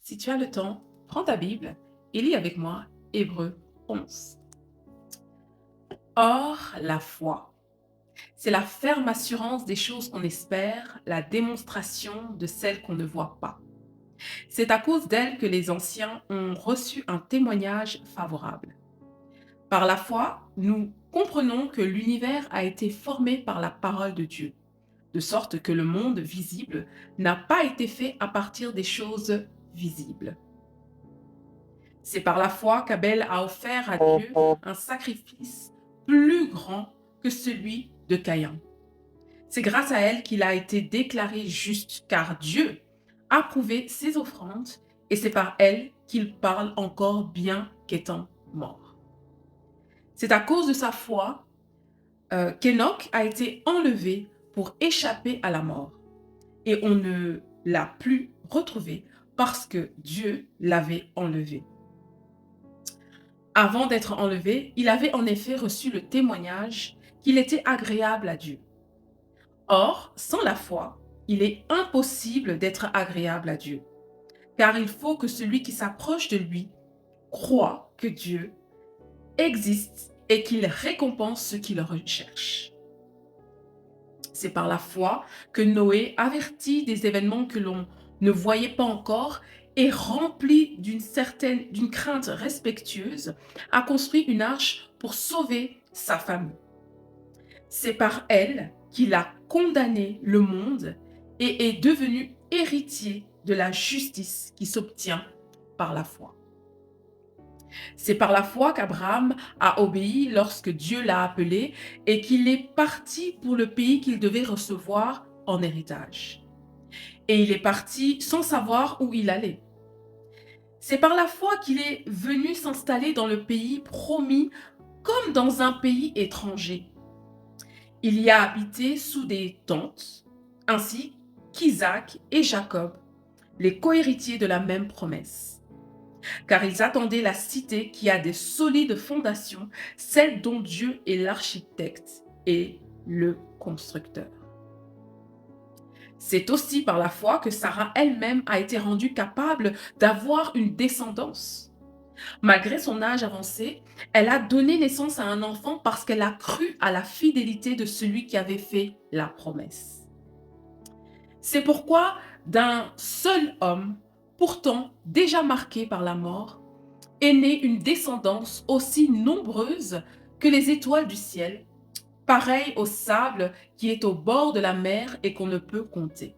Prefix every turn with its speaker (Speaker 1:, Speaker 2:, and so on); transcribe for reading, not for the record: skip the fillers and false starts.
Speaker 1: Si tu as le temps, prends ta Bible et lis avec moi Hébreux 11. Or, la foi, c'est la ferme assurance des choses qu'on espère, la démonstration de celles qu'on ne voit pas. C'est à cause d'elle que les anciens ont reçu un témoignage favorable. Par la foi, nous comprenons que l'univers a été formé par la parole de Dieu, de sorte que le monde visible n'a pas été fait à partir des choses visibles. C'est par la foi qu'Abel a offert à Dieu un sacrifice plus grand que celui de Caïn. C'est grâce à elle qu'il a été déclaré juste, car Dieu a prouvé ses offrandes et c'est par elle qu'il parle encore bien qu'étant mort. C'est à cause de sa foi qu'Enoch a été enlevé pour échapper à la mort. Et on ne l'a plus retrouvé parce que Dieu l'avait enlevé. Avant d'être enlevé, il avait en effet reçu le témoignage qu'il était agréable à Dieu. Or, sans la foi, il est impossible d'être agréable à Dieu, car il faut que celui qui s'approche de lui croit que Dieu existe et qu'il récompense ceux qui le recherchent. C'est par la foi que Noé, averti des événements que l'on ne voyait pas encore et rempli d'une crainte respectueuse, a construit une arche pour sauver sa famille. C'est par elle qu'il a condamné le monde et est devenu héritier de la justice qui s'obtient par la foi. C'est par la foi qu'Abraham a obéi lorsque Dieu l'a appelé et qu'il est parti pour le pays qu'il devait recevoir en héritage. Et il est parti sans savoir où il allait. C'est par la foi qu'il est venu s'installer dans le pays promis comme dans un pays étranger. Il y a habité sous des tentes, ainsi qu'Isaac et Jacob, les cohéritiers de la même promesse. Car ils attendaient la cité qui a des solides fondations, celle dont Dieu est l'architecte et le constructeur. C'est aussi par la foi que Sarah elle-même a été rendue capable d'avoir une descendance. Malgré son âge avancé, elle a donné naissance à un enfant parce qu'elle a cru à la fidélité de celui qui avait fait la promesse. C'est pourquoi d'un seul homme, pourtant déjà marqué par la mort, est née une descendance aussi nombreuse que les étoiles du ciel, pareille au sable qui est au bord de la mer et qu'on ne peut compter.